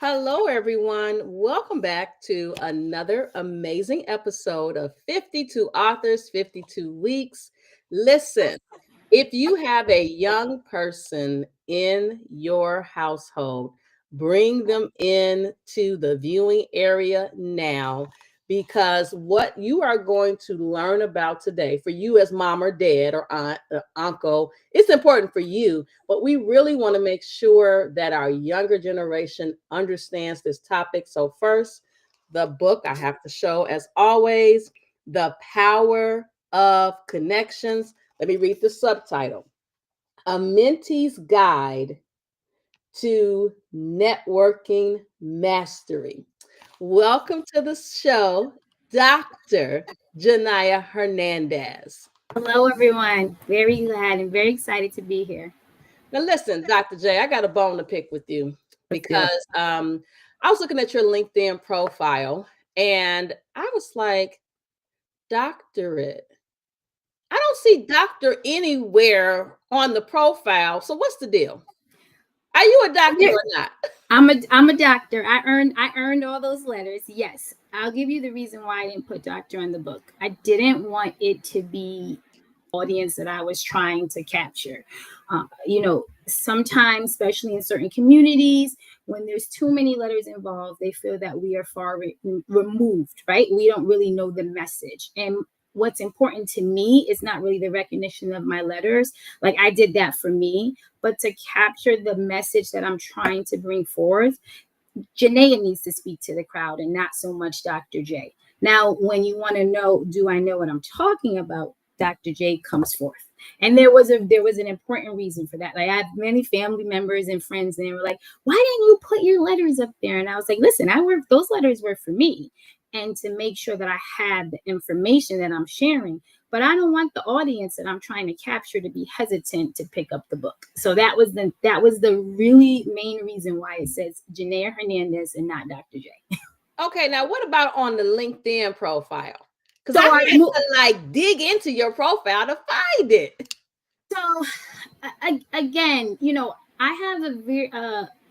Hello, everyone. Welcome back to another amazing episode of 52 Authors, 52 Weeks. Listen, if you have a young person in your household, bring them in to the viewing area now because what you are going to learn about today for you as mom or dad or aunt or uncle, it's important for you, but we really want to make sure that our younger generation understands this topic. So first, the book I have to show, as always, The Power of Connections. Let me read the subtitle. A Mentee's Guide to Networking Mastery. Welcome to the show, Dr. Janaya Hernandez. Hello, everyone. Very glad and very excited to be here. Now, listen, Dr. J, I got a bone to pick with you Let's do it. because I was looking at your LinkedIn profile and I was like, doctorate. I don't see doctor anywhere on the profile. So what's the deal? Are you a doctor or not? I'm a doctor. I earned all those letters. Yes. I'll give you the reason why I didn't put doctor on the book. I didn't want it to be audience that I was trying to capture. Sometimes, especially in certain communities, when there's too many letters involved, they feel that we are far removed, right? We don't really know the message. And what's important to me is not really the recognition of my letters. Like I did that for me, but to capture the message that I'm trying to bring forth, Janaya needs to speak to the crowd and not so much Dr. J. Now, when you want to know, do I know what I'm talking about? Dr. J comes forth. And there was an important reason for that. Like I have many family members and friends, and they were like, "Why didn't you put your letters up there?" And I was like, "Listen, those letters were for me, and to make sure that I had the information that I'm sharing. But I don't want the audience that I'm trying to capture to be hesitant to pick up the book." So that was the really main reason why it says Janaya Hernandez and not Dr. J. Okay, now what about on the LinkedIn profile? Because So I I had to like dig into your profile to find it. so again, I have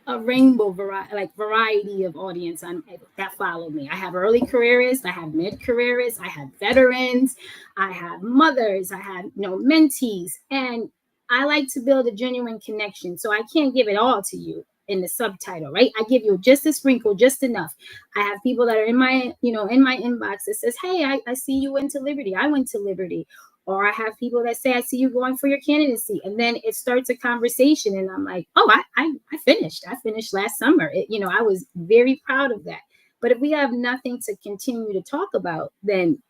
a rainbow variety of audience that follow me. I have early careerists, I have mid careerists, I have veterans, I have mothers, I have mentees, and I like to build a genuine connection. So I can't give it all to you in the subtitle, right? I give you just a sprinkle, just enough. I have people that are in my inbox that says, "Hey, I see you went to Liberty. I went to Liberty." Or I have people that say, "I see you going for your candidacy." And then it starts a conversation and I'm like, "Oh, I finished. I finished last summer." I was very proud of that. But if we have nothing to continue to talk about, then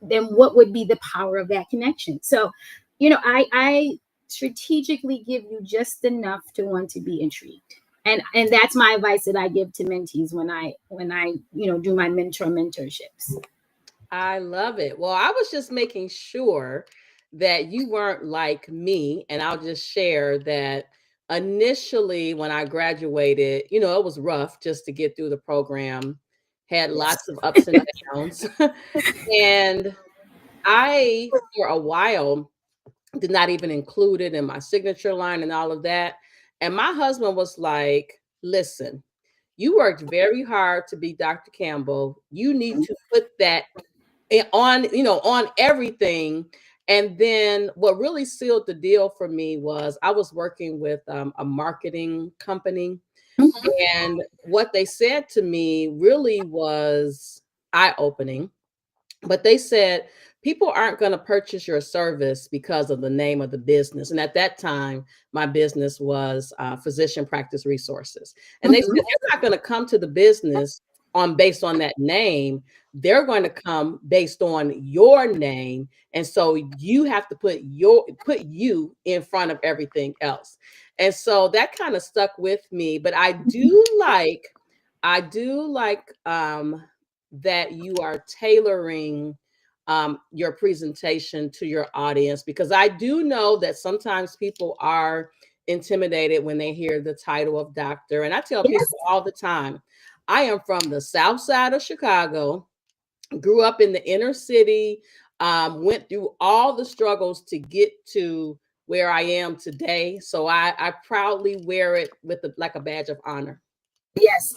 what would be the power of that connection? So, I strategically give you just enough to want to be intrigued. And that's my advice that I give to mentees when I do my mentorships. I love it. Well, I was just making sure that you weren't like me. And I'll just share that initially when I graduated, it was rough just to get through the program, had Yes. lots of ups and downs. And I, for a while, did not even include it in my signature line and all of that. And my husband was like, listen, you worked very hard to be Dr. Campbell. You need to put that on everything. And then what really sealed the deal for me was I was working with a marketing company, Mhm. and what they said to me really was eye-opening. But they said people aren't going to purchase your service because of the name of the business. And at that time, my business was Physician Practice Resources. And they said Mhm. they're not going to come to the business based on that name. They're going to come based on your name. And so you have to put you in front of everything else. And so that kind of stuck with me. But I do like that you are tailoring your presentation to your audience, because I do know that sometimes people are intimidated when they hear the title of doctor. And I tell people Yes. all the time, I am from the south side of Chicago, grew up in the inner city, went through all the struggles to get to where I am today. So I proudly wear it with like a badge of honor. Yes,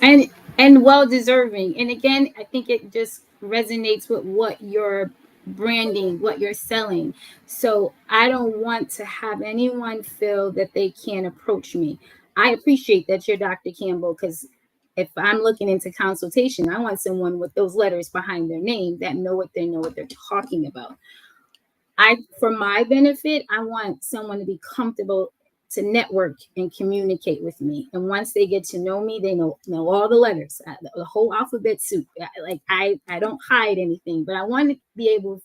and well deserving. And again, I think it just resonates with what you're branding, what you're selling. So I don't want to have anyone feel that they can't approach me. I appreciate that you're Dr. Campbell, because if I'm looking into consultation, I want someone with those letters behind their name that know what they're talking about. For my benefit, I want someone to be comfortable to network and communicate with me. And once they get to know me, they know all the letters, the whole alphabet soup. Like I don't hide anything, but I want to be able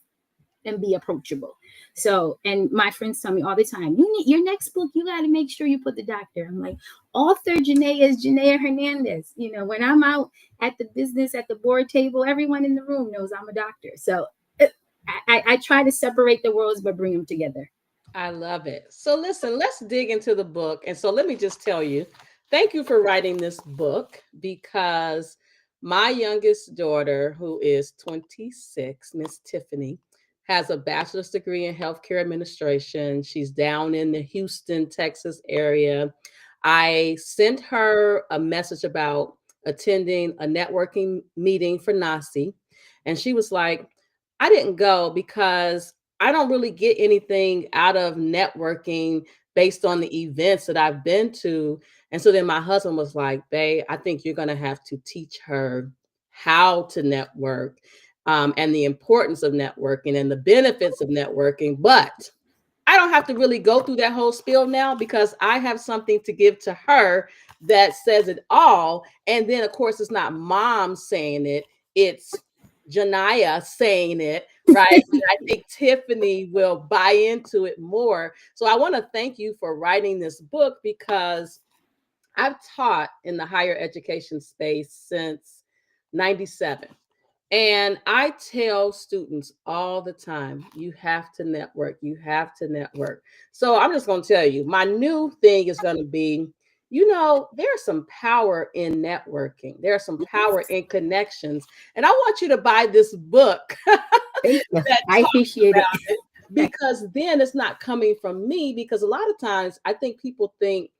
and be approachable. So, and my friends tell me all the time, you need your next book, you got to make sure you put the doctor. I'm like, author Janaya is Janaya Hernandez. You know, when I'm out at the business, at the board table, everyone in the room knows I'm a doctor. So I try to separate the worlds but bring them together. I love it. So, listen, let's dig into the book. And so, let me just tell you, thank you for writing this book because my youngest daughter, who is 26, Miss Tiffany, has a bachelor's degree in healthcare administration. She's down in the Houston, Texas area. I sent her a message about attending a networking meeting for NASI, and she was like, I didn't go because I don't really get anything out of networking based on the events that I've been to. And so then my husband was like, Babe, I think you're going to have to teach her how to network, and the importance of networking and the benefits of networking. But I don't have to really go through that whole spiel now because I have something to give to her that says it all. And then, of course, it's not mom saying it, it's Janaya saying it, right? And I think Tiffany will buy into it more. So I want to thank you for writing this book because I've taught in the higher education space since 97. And I tell students all the time, you have to network, you have to network. So I'm just going to tell you, my new thing is going to be, there's some power in networking. There's some power in connections. And I want you to buy this book Thank you. that I talks appreciate it. about it because then it's not coming from me. Because a lot of times I think people think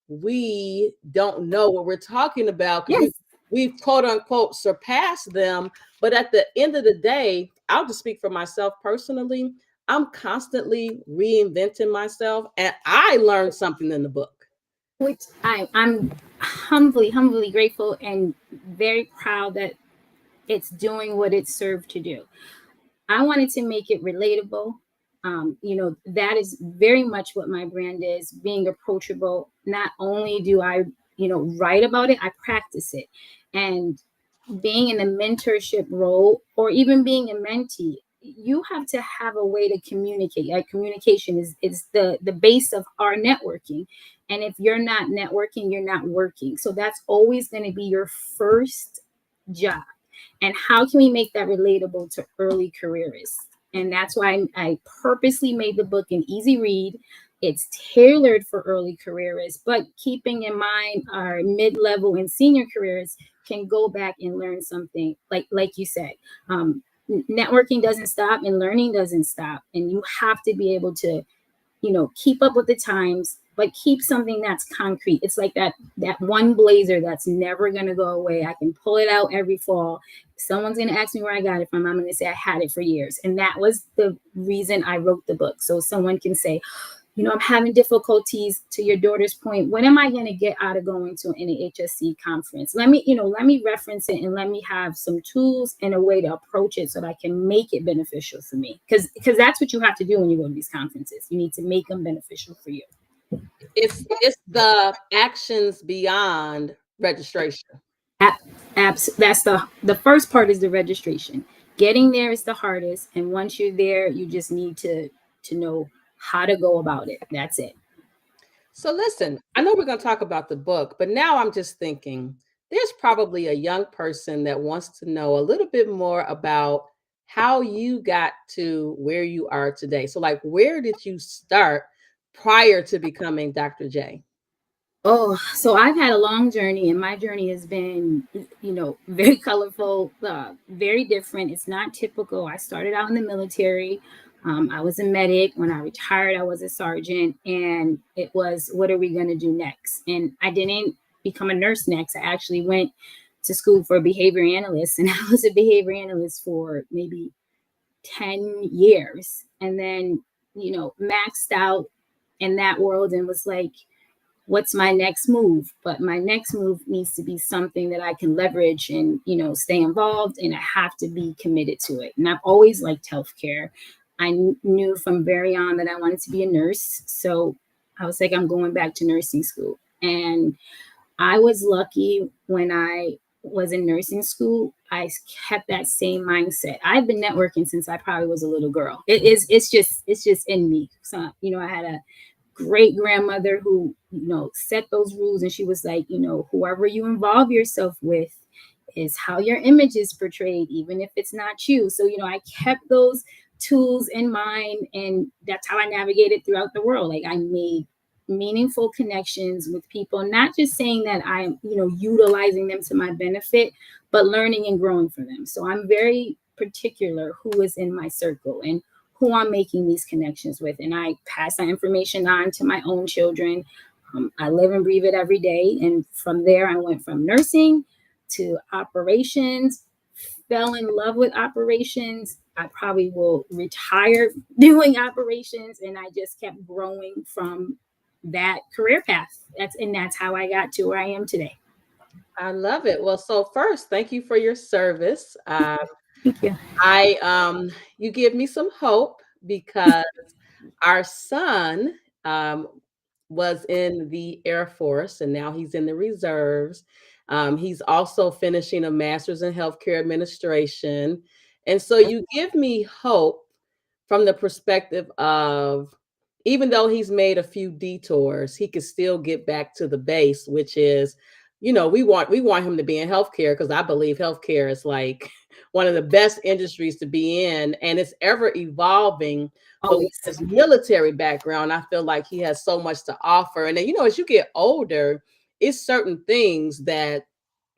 we don't know what we're talking about because Yes. we've quote unquote surpassed them. But at the end of the day, I'll just speak for myself personally. I'm constantly reinventing myself, and I learned something in the book. Which I'm humbly grateful and very proud that it's doing what it served to do. I wanted to make it relatable. That is very much what my brand is, being approachable. Not only do I, write about it, I practice it. And being in a mentorship role or even being a mentee, you have to have a way to communicate. Like communication is the base of our networking. And if you're not networking, you're not working. So that's always going to be your first job. And how can we make that relatable to early careerists? And that's why I purposely made the book an easy read. It's tailored for early careerists, but keeping in mind our mid-level and senior careers can go back and learn something. Like you said, networking doesn't stop and learning doesn't stop, and you have to be able to keep up with the times, but keep something that's concrete. It's like that one blazer that's never gonna go away. I can pull it out every fall. Someone's gonna ask me where I got it from. I'm gonna say I had it for years. And that was the reason I wrote the book. So someone can say, I'm having difficulties, to your daughter's point. When am I going to get out of going to an NAHSC conference? Let me reference it and let me have some tools and a way to approach it so that I can make it beneficial for me. Because that's what you have to do when you go to these conferences. You need to make them beneficial for you. It's the actions beyond registration. That's the first part is the registration. Getting there is the hardest, and once you're there, you just need to know how to go about it. That's it. So listen, I know we're going to talk about the book, but now I'm just thinking there's probably a young person that wants to know a little bit more about how you got to where you are today. So like where did you start prior to becoming Dr. J? Oh, so I've had a long journey, and my journey has been, very colorful, very different. It's not typical. I started out in the military. I was a medic. When I retired, I was a sergeant, and it was, what are we going to do next? And I didn't, become a nurse next. I actually went to school for a behavior analyst, and I was a behavior analyst for maybe 10 years, and then, maxed out in that world and was like, what's my next move? But my next move needs to be something that I can leverage and, stay involved, and I have to be committed to it. And I've always liked healthcare. I knew from very on that I wanted to be a nurse. So I was like, I'm going back to nursing school. And I was lucky when I was in nursing school. I kept that same mindset. I've been networking since I probably was a little girl. It's just in me. So, I had a great grandmother who, set those rules, and she was like, whoever you involve yourself with is how your image is portrayed, even if it's not you. So, I kept those tools in mind, and that's how I navigated throughout the world. Like, I made meaningful connections with people, not just saying that I'm, utilizing them to my benefit, but learning and growing for them. So I'm very particular who is in my circle and who I'm making these connections with. And I pass that information on to my own children. I live and breathe it every day. And from there, I went from nursing to operations, fell in love with operations. I probably will retire doing operations. And I just kept growing from that career path. That's how I got to where I am today. I love it. Well, so first, thank you for your service. Thank you. You give me some hope because our son was in the Air Force and now he's in the reserves. He's also finishing a master's in healthcare administration. And so you give me hope from the perspective of even though he's made a few detours, he could still get back to the base, which is, we want him to be in healthcare because I believe healthcare is like one of the best industries to be in, and it's ever evolving. But with Always. his military background, I feel like he has so much to offer. And then, as you get older, it's certain things that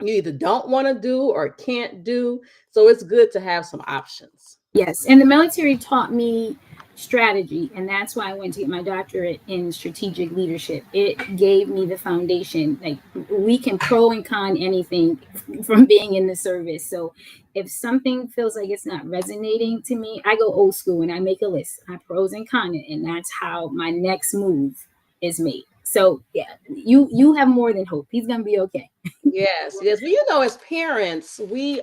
you either don't want to do or can't do. So it's good to have some options. Yes. And the military taught me strategy. And that's why I went to get my doctorate in strategic leadership. It gave me the foundation. Like, we can pro and con anything from being in the service. So if something feels like it's not resonating to me, I go old school and I make a list. I pros and con it. And that's how my next move is made. So yeah, you have more than hope. He's gonna be okay. Yes, yes. Well, as parents, we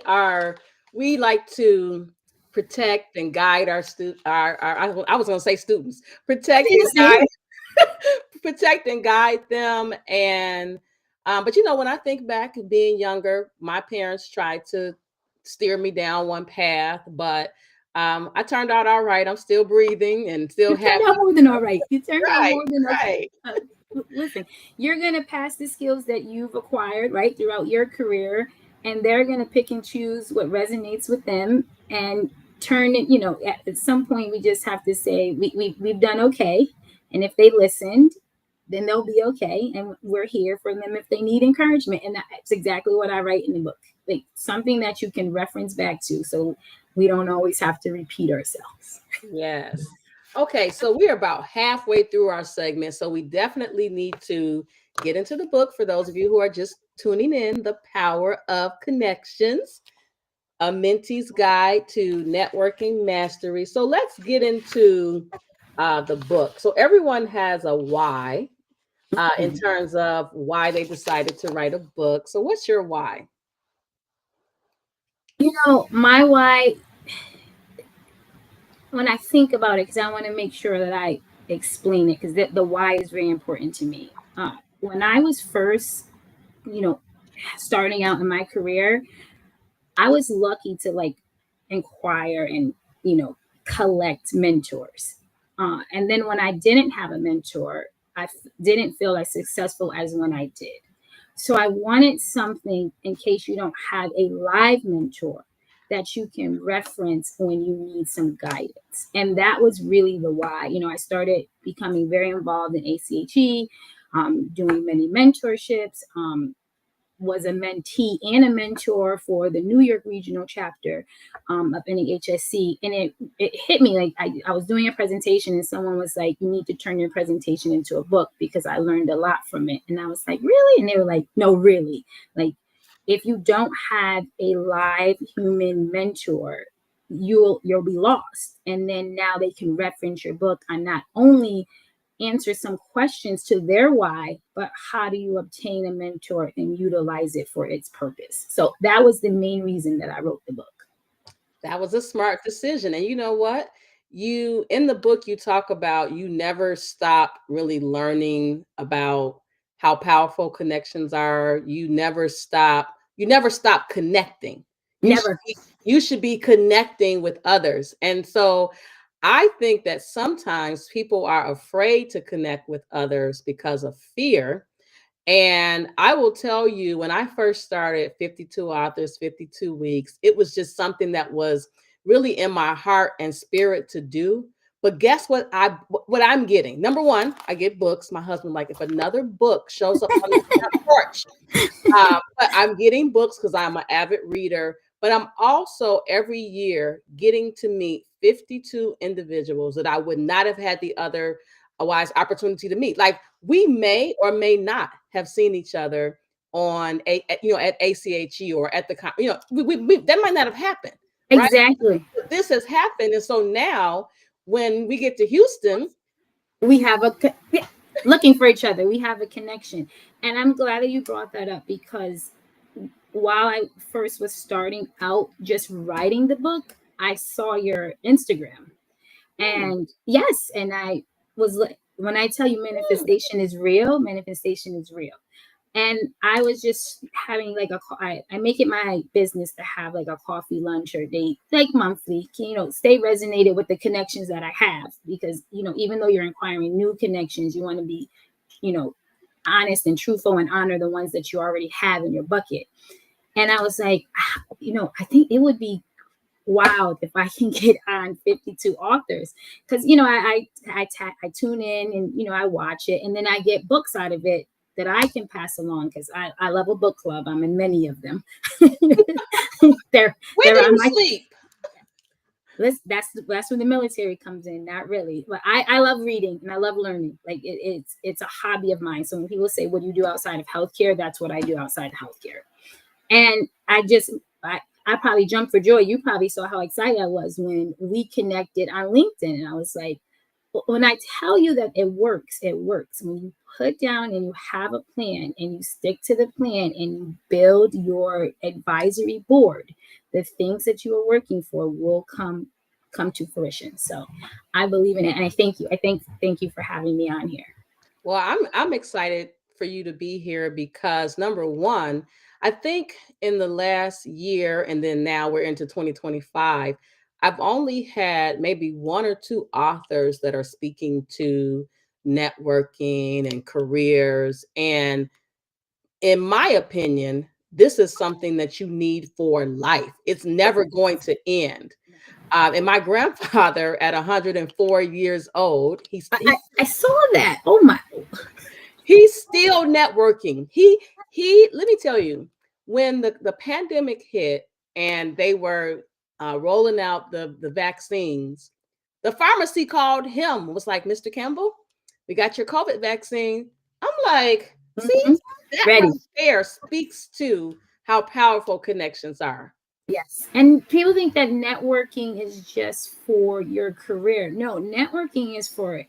like to protect and guide our I was going to say students, protect and guide, protect and guide them. And but when I think back and being younger, my parents tried to steer me down one path, but I turned out all right. I'm still breathing and still You turned happy. out more than all right. You turned out Right, more than okay. right. Listen, you're going to pass the skills that you've acquired, right, throughout your career, and they're going to pick and choose what resonates with them and turn it, at some point we just have to say we've done okay. And if they listened, then they'll be okay. And we're here for them if they need encouragement. And that's exactly what I write in the book. Like, something that you can reference back to, so we don't always have to repeat ourselves. Yes. Okay, so we're about halfway through our segment, so we definitely need to get into the book for those of you who are just tuning in, The Power of Connections, a mentee's guide to networking mastery. So let's get into the book. So everyone has a why in terms of why they decided to write a book. So what's your why? My why, when I think about it, because I want to make sure that I explain it, because the why is very important to me. When I was first, you know, starting out in my career, I was lucky to like inquire and, collect mentors. And then when I didn't have a mentor, didn't feel as successful as when I did. So I wanted something in case you don't have a live mentor that you can reference when you need some guidance. And that was really the why. I started becoming very involved in ACHE, doing many mentorships, was a mentee and a mentor for the New York regional chapter of NEHSC. And it hit me like I was doing a presentation and someone was like, you need to turn your presentation into a book because I learned a lot from it. And I was like, really? And they were like, no, really. Like, if you don't have a live human mentor, you'll be lost. And then now they can reference your book on not only answer some questions to their why, but how do you obtain a mentor and utilize it for its purpose? So that was the main reason that I wrote the book. That was a smart decision. And you know what? You in the book you talk about you never stop really learning about how powerful connections are. You never stop connecting. You should Never. be, you should be connecting with others. And so I think that sometimes people are afraid to connect with others because of fear. And I will tell you, when I first started 52 Authors, 52 Weeks, it was just something that was really in my heart and spirit to do. But guess what I'm getting? Number one, I get books. My husband, like, if another book shows up on the front porch, but I'm getting books because I'm an avid reader. But I'm also every year getting to meet 52 individuals that I would not have had the otherwise opportunity to meet. Like, we may or may not have seen each other on at ACHE or at the that might not have happened, right? Exactly. But this has happened, and so now when we get to Houston, We have looking for each other. We have a connection. And I'm glad that you brought that up because while I first was starting out just writing the book, I saw your Instagram. And yes, and I was like, when I tell you manifestation is real, manifestation is real. And I was just having like I make it my business to have like a coffee lunch or date, like monthly, stay resonated with the connections that I have. Because, even though you're inquiring new connections, you want to be, you know, honest and truthful and honor the ones that you already have in your bucket. And I was like, I think it would be wild if I can get on 52 authors because I tune in and I watch it and then I get books out of it that I can pass along because I love a book club. I'm in many of them. they're when they're do on you my sleep? that's when the military comes in. Not really, but I love reading and I love learning. Like it's a hobby of mine. So when people say, what do you do outside of healthcare? That's what I do outside of healthcare. And I probably jumped for joy. You probably saw how excited I was when we connected on LinkedIn. And I was like, when I tell you that it works, it works. When you put down and you have a plan and you stick to the plan and you build your advisory board, the things that you are working for will come to fruition. So I believe in it. And I thank you. Thank you for having me on here. Well, I'm excited for you to be here because number one, I think in the last year and then now we're into 2025, I've only had maybe one or two authors that are speaking to networking and careers. And in my opinion, this is something that you need for life. It's never going to end. And my grandfather, at 104 years old, I saw that. Oh my. he's still networking. He let me tell you, when the pandemic hit and they were rolling out the vaccines, the pharmacy called him, was like, Mr. Campbell, we got your COVID vaccine. I'm like, see, Mhm. that Ready. right there speaks to how powerful connections are. Yes. And people think that networking is just for your career. No, networking is for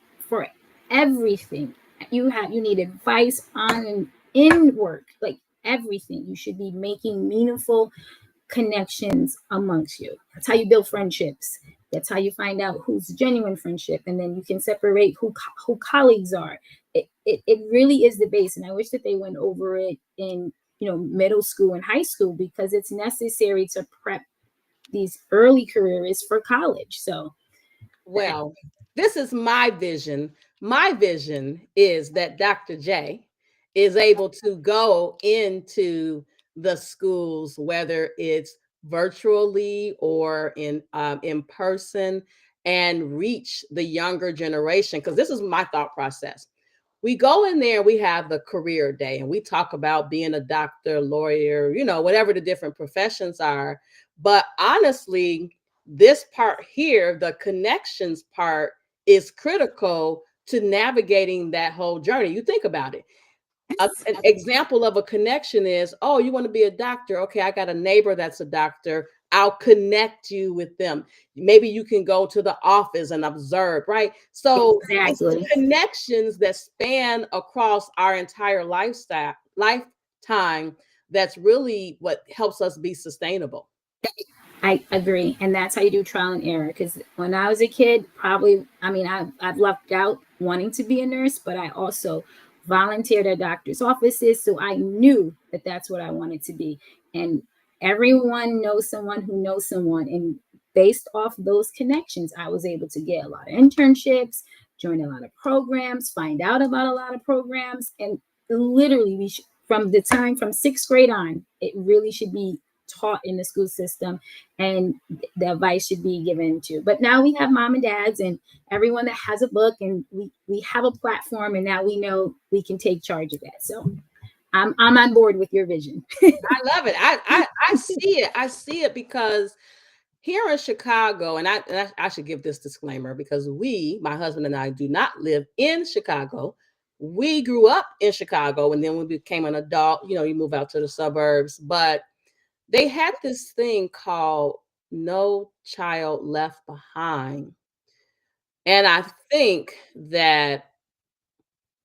everything. You need advice on and in work, like everything. You should be making meaningful connections amongst you. That's how you build friendships. That's how you find out who's genuine friendship, and then you can separate who colleagues are. It really is the base, and I wish that they went over it in middle school and high school because it's necessary to prep these early careers for college. So Well, this is my vision. My vision is that Dr. J is able to go into the schools, whether it's virtually or in person, and reach the younger generation. Because this is my thought process. we go in there, we have the career day, and we talk about being a doctor, lawyer, whatever the different professions are. But honestly, this part here, the connections part, is critical to navigating that whole journey. You think about it. An example of a connection is, oh, you want to be a doctor? Okay, I got a neighbor that's a doctor. I'll connect you with them. Maybe you can go to the office and observe, right? So it's the Exactly. connections that span across our entire lifetime that's really what helps us be sustainable. I agree. And that's how you do trial and error. Because when I was a kid, probably, I mean, I've lucked out wanting to be a nurse, but I also volunteered at doctor's offices. So I knew that that's what I wanted to be. And everyone knows someone who knows someone. And based off those connections, I was able to get a lot of internships, join a lot of programs, find out about a lot of programs. And literally, from the time from sixth grade on, it really should be taught in the school system, and the advice should be given to. But now we have mom and dads and everyone that has a book, and we have a platform, and now we know we can take charge of that. So I'm on board with your vision. I love it. I see it. I see it because here in Chicago, and I should give this disclaimer because my husband and I, do not live in Chicago. We grew up in Chicago, and then when we became an adult, you move out to the suburbs. But they had this thing called No Child Left Behind. And I think that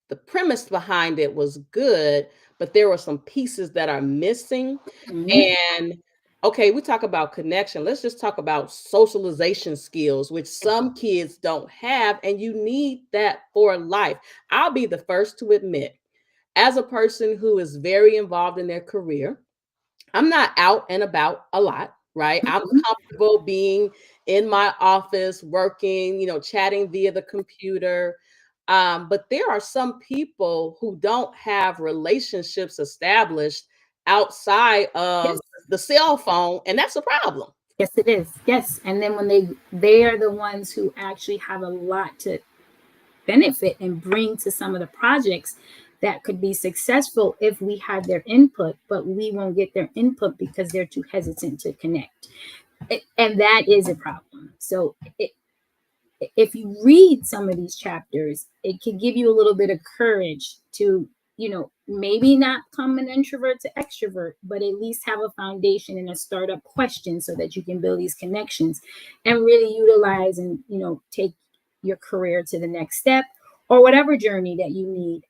the premise behind it was good, but there were some pieces that are missing. Mhm. And okay, we talk about connection. Let's just talk about socialization skills, which some kids don't have, and you need that for life. I'll be the first to admit, as a person who is very involved in their career, I'm not out and about a lot, right? I'm Mhm. comfortable being in my office, working, chatting via the computer. But there are some people who don't have relationships established outside of Yes, the cell phone, and that's a problem. yes, it is. Yes, and then when they are the ones who actually have a lot to benefit and bring to some of the projects that could be successful if we had their input, but we won't get their input because they're too hesitant to connect. And that is a problem. So if you read some of these chapters, it can give you a little bit of courage to, maybe not come an introvert to extrovert, but at least have a foundation and a startup question so that you can build these connections and really utilize and, take your career to the next step or whatever journey that you need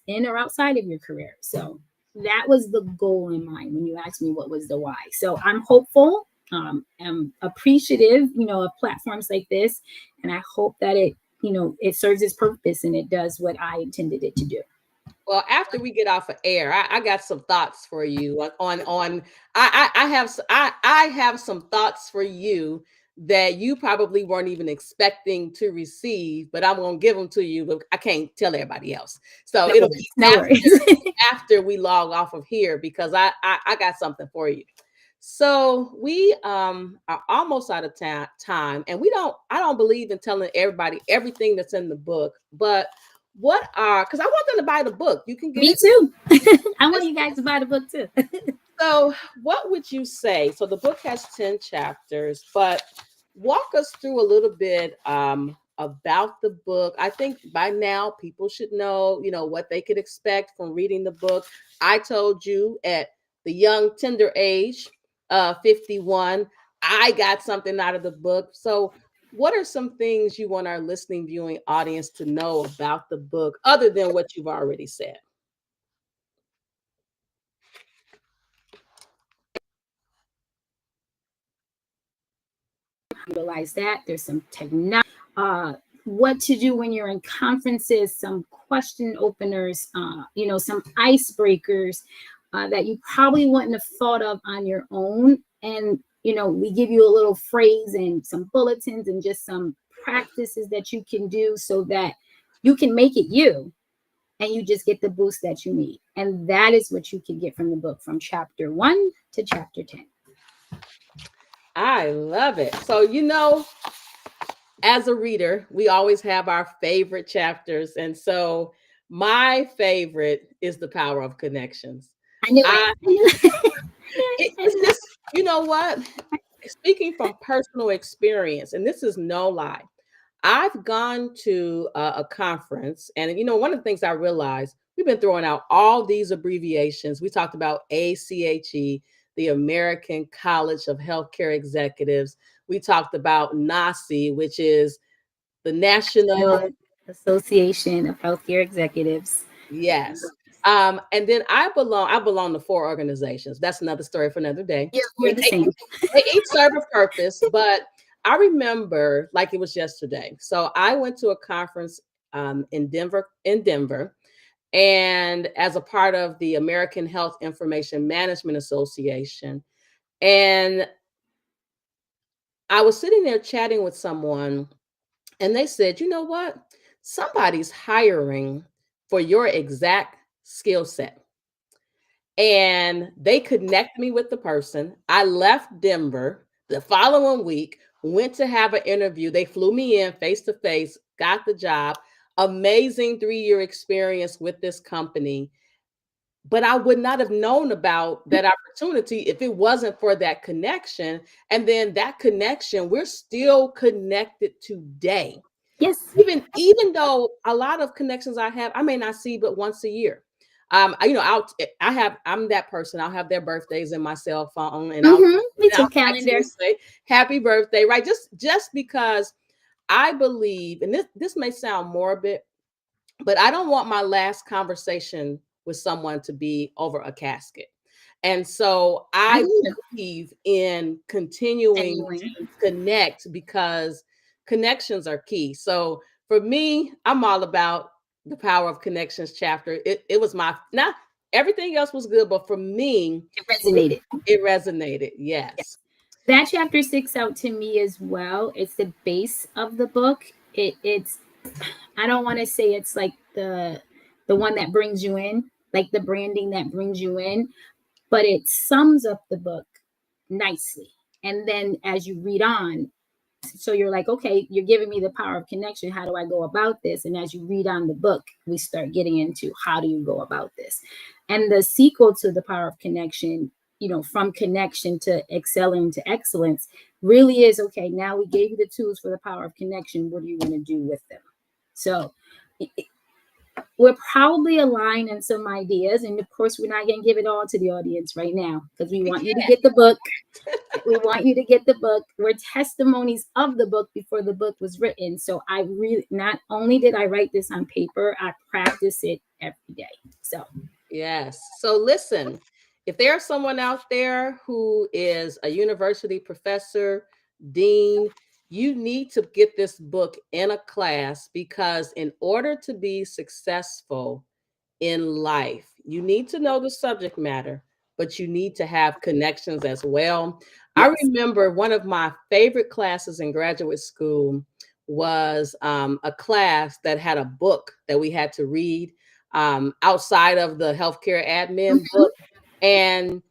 in or outside of your career. So that was the goal in mind when you asked me what was the why. So I'm hopeful. I'm appreciative, of platforms like this, and I hope that it serves its purpose and it does what I intended it to do. Well, after we get off of air, I got some thoughts for you on I have some thoughts for you that you probably weren't even expecting to receive, but I'm gonna give them to you, but I can't tell everybody else. So No it'll worries. be No worries. after we log off of here because I got something for you. So we are almost out of time, and I don't believe in telling everybody everything that's in the book, but because I want them to buy the book. You can get Me it. too. I want you guys to buy the book too. So, what would you say? So, the book has 10 chapters, but walk us through a little bit about the book. I think by now people should know, what they could expect from reading the book. I told you at the young, tender age, 51, I got something out of the book. So, what are some things you want our listening, viewing audience to know about the book other than what you've already said? Utilize that. There's some technology, what to do when you're in conferences, some question openers, some icebreakers that you probably wouldn't have thought of on your own. And, we give you a little phrase and some bulletins and just some practices that you can do so that you can make it you and you just get the boost that you need. And that is what you can get from the book from chapter 1 to chapter 10. I love it. So, as a reader, we always have our favorite chapters. And so My favorite is the power of connections. I knew it. I I knew it. it's just, you know what? Speaking from personal experience, and this is no lie, I've gone to a conference, and one of the things I realized, we've been throwing out all these abbreviations. We talked about ACHE, the American College of Healthcare Executives. We talked about NACE, which is the National. National Association of Healthcare Executives. Yes. And then I belong to four organizations. That's another story for another day. Yeah, we're They, the they, same. they each serve a purpose, but I remember like it was yesterday. So I went to a conference in Denver, and as a part of the American Health Information Management Association. And I was sitting there chatting with someone, and they said, you know what? Somebody's hiring for your exact skill set. And they connect me with the person. I left Denver the following week, went to have an interview. They flew me in face to face, got the job. Amazing 3-year experience with this company. But I would not have known about that opportunity if it wasn't for that connection. And then that connection, we're still connected today. Yes. Even though a lot of connections I have, I may not see but once a year. I'm that person. I'll have their birthdays in my cell phone, and I'll Mm-hmm. Me and too. I'll text them Calendar. and say happy birthday, right? Just because I believe, and this may sound morbid, but I don't want my last conversation with someone to be over a casket. And so I I do. believe in continuing Genuine. to connect because connections are key. So for me, I'm all about the power of connections chapter. It was my, not everything else was good, but for me, It it, resonated. it resonated. Yes. That chapter sticks out to me as well. It's the base of the book. It's I don't want to say it's like the one that brings you in, like the branding that brings you in, but it sums up the book nicely. And then as you read on, so you're like, okay, you're giving me the power of connection. How do I go about this? And as you read on the book, we start getting into how do you go about this. And the sequel to the power of connection, from connection to excelling to excellence, really is okay. Now we gave you the tools for the power of connection. What are you going to do with them? So we're probably aligned in some ideas. And of course, we're not going to give it all to the audience right now because we We want you to can. get the book. We want you to get the book. We're testimonies of the book before the book was written. So I really, not only did I write this on paper, I practice it every day. So Yes. So listen, if there's someone out there who is a university professor, dean, you need to get this book in a class because in order to be successful in life, you need to know the subject matter, but you need to have connections as well. I yes. remember one of my favorite classes in graduate school was a class that had a book that we had to read outside of the healthcare admin Mhm. book. And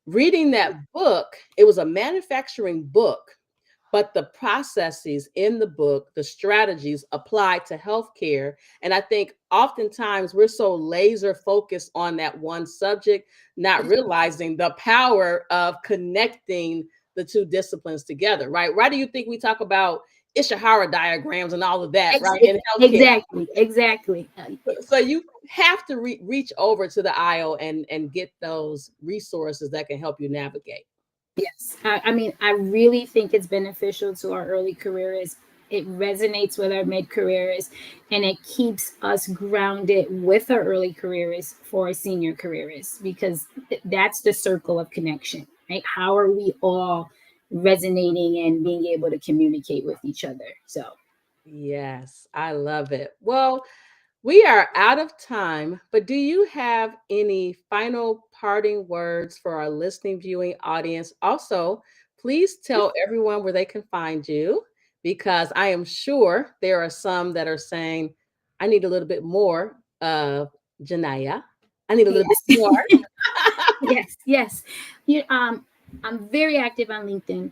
reading that book, it was a manufacturing book, but the processes in the book, the strategies applied to healthcare. And I think oftentimes we're so laser focused on that one subject, not realizing the power of connecting the two disciplines together, right? Why do you think we talk about Ishihara diagrams and all of that, right, in healthcare? Exactly. Exactly. So you have to reach over to the aisle and get those resources that can help you navigate. Yes. I mean, I really think it's beneficial to our early careers. It resonates with our mid careers and it keeps us grounded with our early careers for our senior careers because that's the circle of connection, right? How are we all resonating and being able to communicate with each other? So, Yes, I love it. Well, we are out of time, but do you have any final parting words for our listening, viewing audience? Also, please tell everyone where they can find you because I am sure there are some that are saying, I need a little bit more of Janaya. I need a little bit yes, more. yes, yes. You, I'm very active on LinkedIn.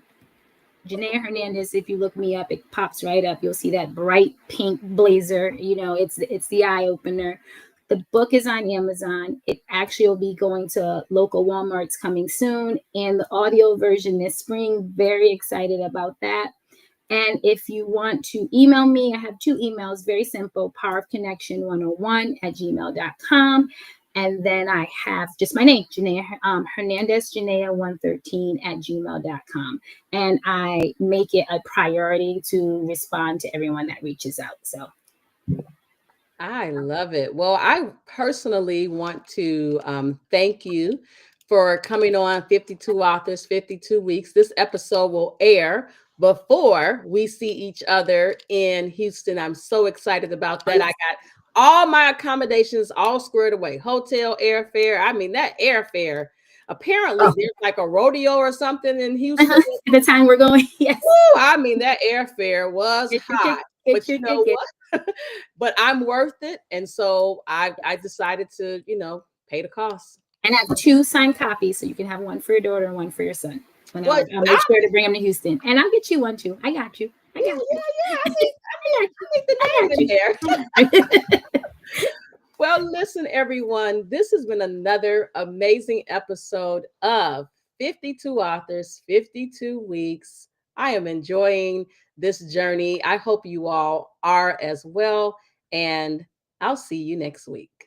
Janaya Hernandez. If you look me up, it pops right up. You'll see that bright pink blazer. You know, it's the eye opener. The book is on Amazon. It actually will be going to local Walmarts coming soon, and the audio version this spring. Very excited about that. And if you want to email me, I have two emails, very simple, powerofconnection101@gmail.com. And then I have just my name, Janaya, Hernandez, Janaya113@gmail.com. And I make it a priority to respond to everyone that reaches out. So I love it. Well, I personally want to thank you for coming on 52 Authors, 52 Weeks. This episode will air before we see each other in Houston. I'm so excited about that. I got all my accommodations all squared away, hotel, airfare. I mean, that airfare. Apparently, oh, there's like a rodeo or something in Houston. at the time we're going, yes. Woo, I mean, that airfare was Good, good, good, hot. good, But you good, know good, good. what? But I'm worth it. And so I decided to, pay the cost. And I have two signed copies, so you can have one for your daughter and one for your son. When Well, I'll make sure to bring them to Houston, and I'll get you one too. I got you. I yeah, got you. yeah, yeah. I got I you. need the I name got in you. there. I got you. Well, listen, everyone, this has been another amazing episode of 52 Authors, 52 Weeks. I am enjoying this journey. I hope you all are as well. And I'll see you next week.